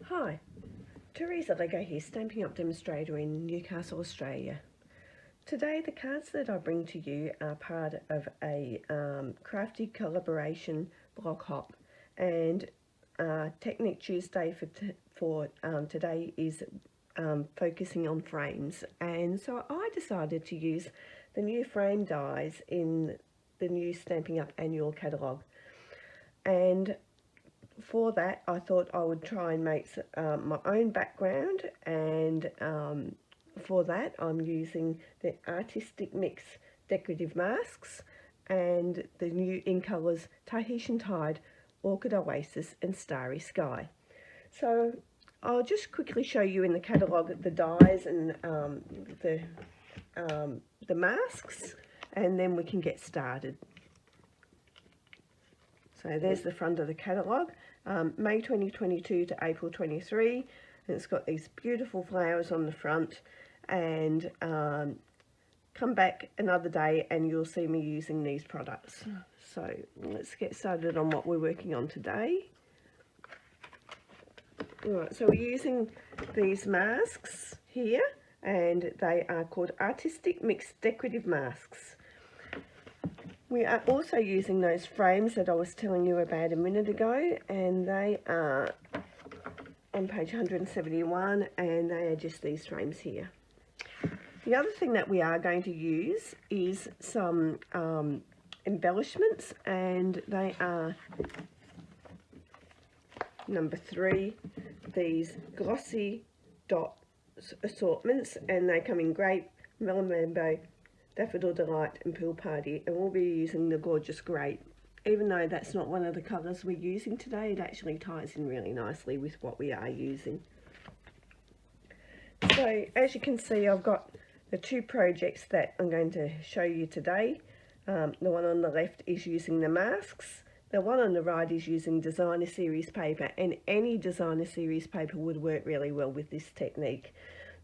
Hi, Teresa Lego here, Stamping Up demonstrator in Newcastle, Australia. Today the cards that I bring to you are part of a Crafty collaboration block hop, and Technique Tuesday for today is focusing on frames, and so I decided to use the new frame dies in the new Stamping Up annual catalogue. And for that, I thought I would try and make my own background, and for that I'm using the Artistic Mix Decorative Masks and the new in colours Tahitian Tide, Orchid Oasis and Starry Sky. So I'll just quickly show you in the catalogue the dies and the masks, and then we can get started. So there's the front of the catalogue, May 2022 to April 23, and it's got these beautiful flowers on the front, and come back another day and you'll see me using these products. So let's get started on what we're working on today. Alright, so we're using these masks here, and they are called Artistic Mix Decorative Masks. We are also using those frames that I was telling you about a minute ago, and they are on page 171, and they are just these frames here. The other thing that we are going to use is some embellishments, and they are number 3, these glossy dot assortments, and they come in grape, melon rainbow, Daffodil Delight and Pool Party, and we'll be using the gorgeous grape. Even though that's not one of the colours we're using today, it actually ties in really nicely with what we are using. So as you can see, I've got the two projects that I'm going to show you today. The one on the left is using the masks. The one on the right is using designer series paper, and any designer series paper would work really well with this technique.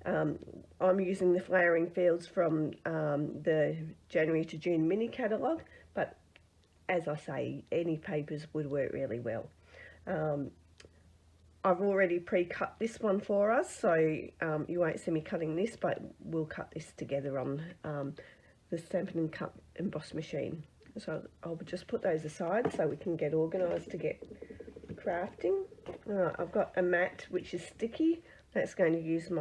I'm using the Flowering Fields from the January to June mini catalogue, but as I say, any papers would work really well. I've already pre-cut this one for us, so you won't see me cutting this, but we'll cut this together on the Stampin' and Cut emboss machine. So I'll just put those aside so we can get organised to get crafting. I've got a mat which is sticky. That's going to use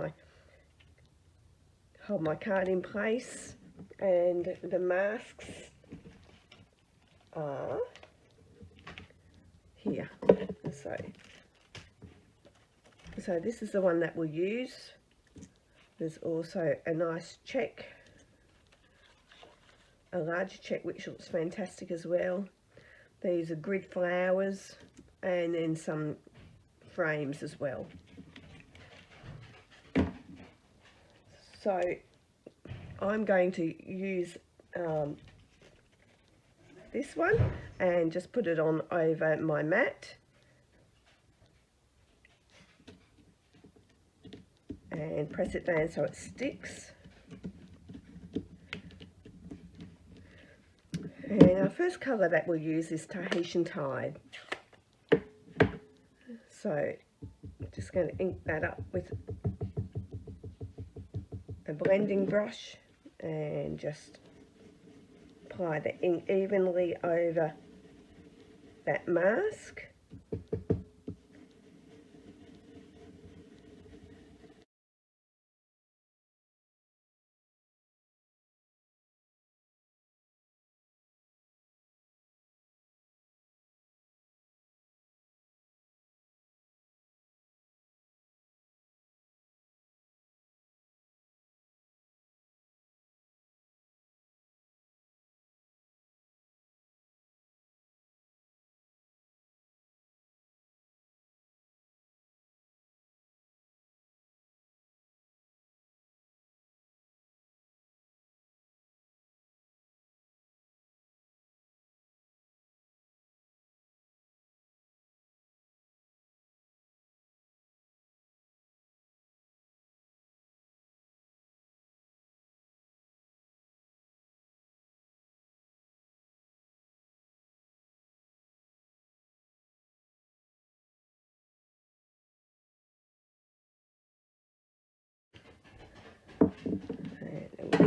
hold my card in place, and the masks are here. So this is the one that we'll use. There's also a nice check, a large check which looks fantastic as well. These are grid flowers, and then some frames as well. So I'm going to use this one and just put it on over my mat, and press it down so it sticks. And our first colour that we'll use is Tahitian Tide. So I'm just going to ink that up with a blending brush and just apply the ink evenly over that mask.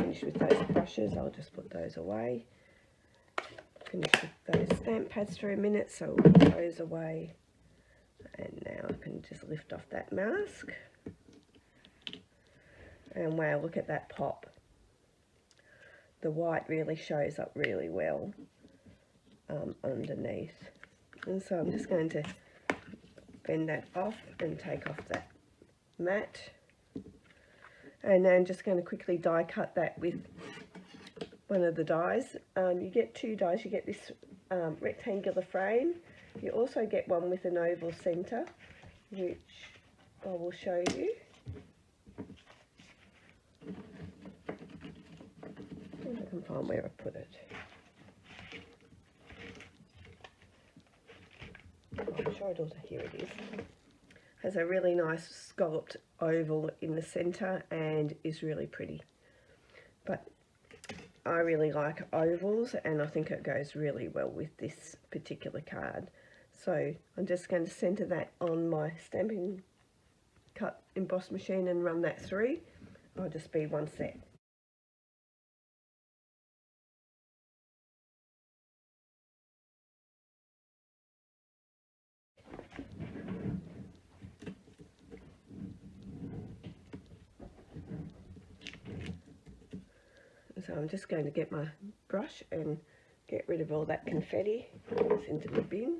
finished with those brushes, I'll just put those away. Finished with those stamp pads for a minute, so we'll put those away. And now I can just lift off that mask. And wow, look at that pop. The white really shows up really well underneath. And so I'm just going to bend that off and take off that mat. And then I'm just going to quickly die cut that with one of the dies. You get two dies. You get this rectangular frame. You also get one with an oval centre, which I will show you. I can find where I put it. I'm sure it'll, here it is. Has a really nice scalloped oval in the centre and is really pretty. But I really like ovals, and I think it goes really well with this particular card. So I'm just going to centre that on my Stampin' Cut emboss machine and run that through. I'll just be one set. So I'm just going to get my brush and get rid of all that confetti. Put this into the bin.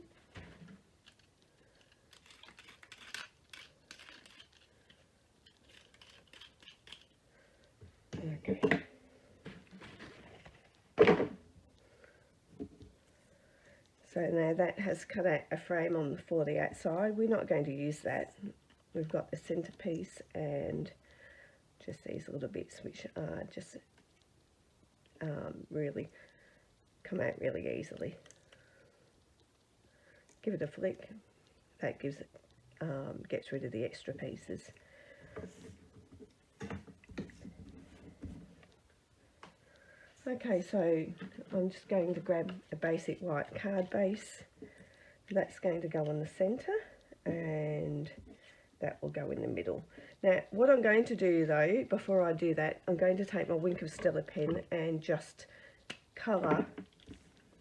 Okay. So now that has cut out a frame for the outside. We're not going to use that. We've got the centerpiece and just these little bits which are just really come out really easily. Give it a flick. That gives it, gets rid of the extra pieces. Okay, so I'm just going to grab a basic white card base. That's going to go on the centre and that will go in the middle. Now, what I'm going to do though, before I do that, I'm going to take my Wink of Stella pen and just colour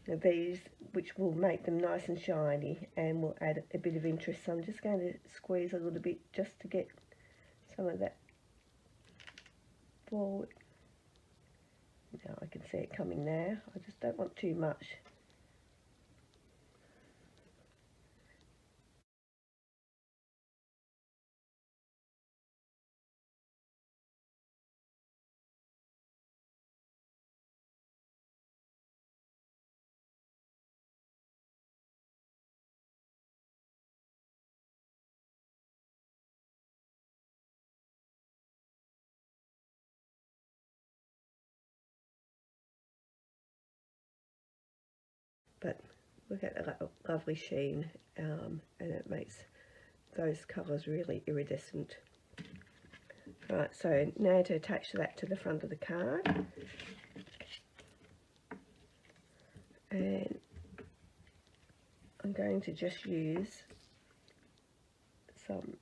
these, which will make them nice and shiny and will add a bit of interest. So I'm just going to squeeze a little bit just to get some of that forward. Now I can see it coming there. I just don't want too much. But look at that lovely sheen, and it makes those colours really iridescent. Right, so now to attach that to the front of the card, and I'm going to just use some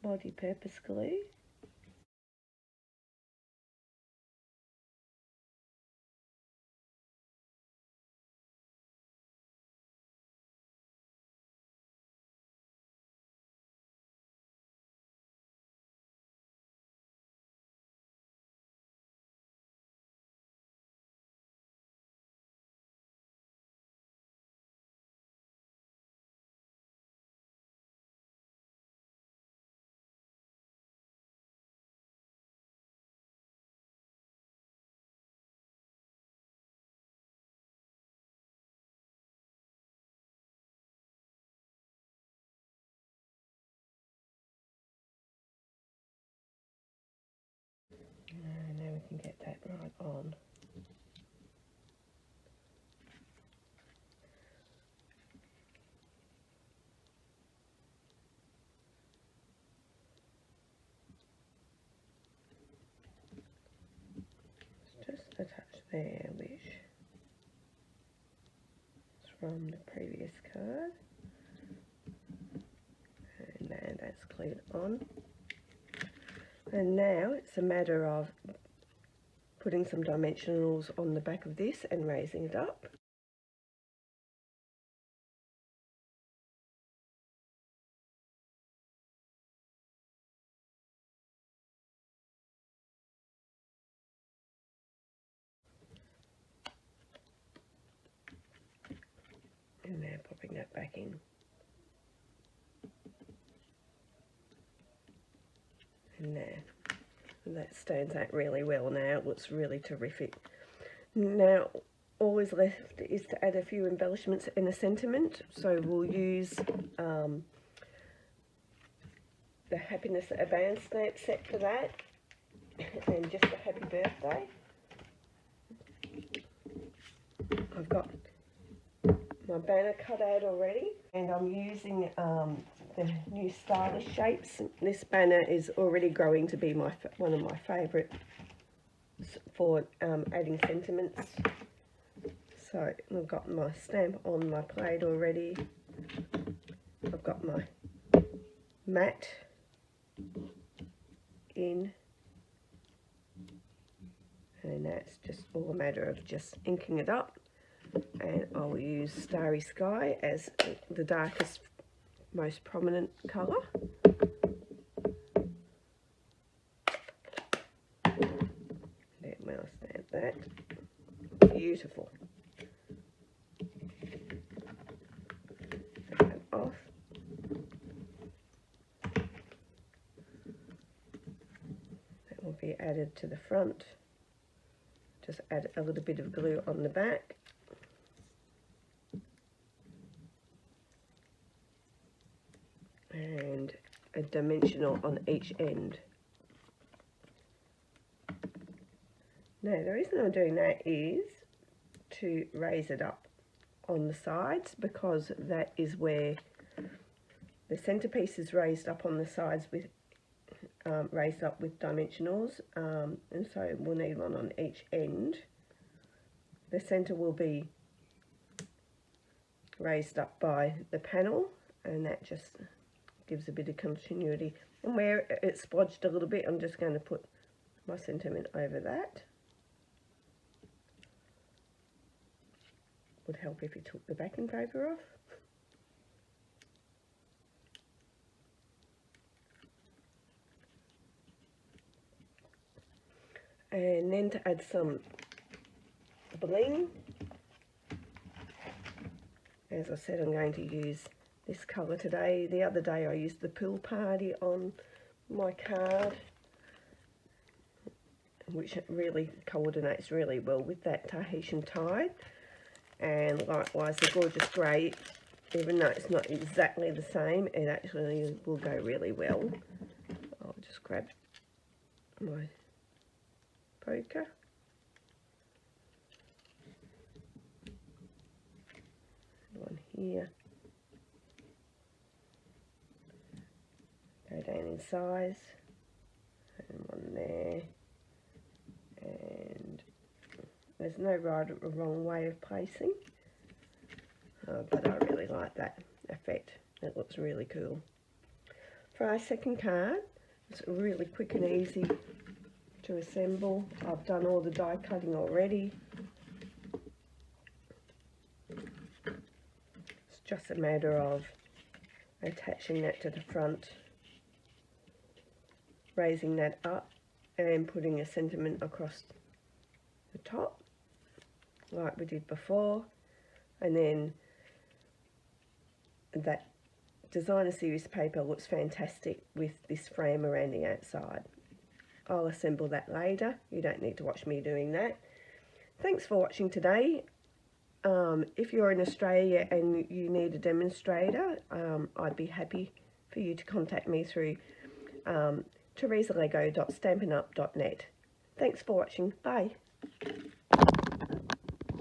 multi-purpose glue. And now we can get that right on. Just a touch there, which is from the previous card. nicely on. And now it's a matter of putting some dimensionals on the back of this and raising it up. And now popping that back in. And there. And that stands out really well now. It looks really terrific. Now, all is left is to add a few embellishments and a sentiment. So we'll use the Happiness at a Band stamp set for that. And just a happy birthday. I've got my banner cut out already, and I'm using the new stylish shapes. This banner is already growing to be one of my favourites for adding sentiments. So I've got my stamp on my plate already. I've got my mat in, and that's just all a matter of just inking it up. And I'll use Starry Sky as the darkest, most prominent colour. There, well, stamp that. Beautiful. Take that off. That will be added to the front. Just add a little bit of glue on the back. And a dimensional on each end. Now the reason I'm doing that is to raise it up on the sides, because that is where the centerpiece is raised up on the sides with raised up with dimensionals, and so we'll need one on each end. The center will be raised up by the panel, and that just gives a bit of continuity. And where it's splodged a little bit, I'm just going to put my sentiment over that. Would help if you took the backing paper off. And then to add some bling, as I said, I'm going to use this colour today. The other day I used the pool party on my card, which really coordinates really well with that Tahitian tide. And likewise the gorgeous grey, even though it's not exactly the same, it actually will go really well. I'll just grab my poker. One here. Go down in size, and one there, and there's no right or wrong way of placing, but I really like that effect. It looks really cool. For our second card, it's really quick and easy to assemble. I've done all the die cutting already. It's just a matter of attaching that to the front, raising that up, and putting a sentiment across the top like we did before. And then that designer series paper looks fantastic with this frame around the outside. I'll assemble that later. You don't need to watch me doing that. Thanks for watching today. If you're in Australia and you need a demonstrator, I'd be happy for you to contact me through teresalego.stampinup.net. Thanks for watching. Bye.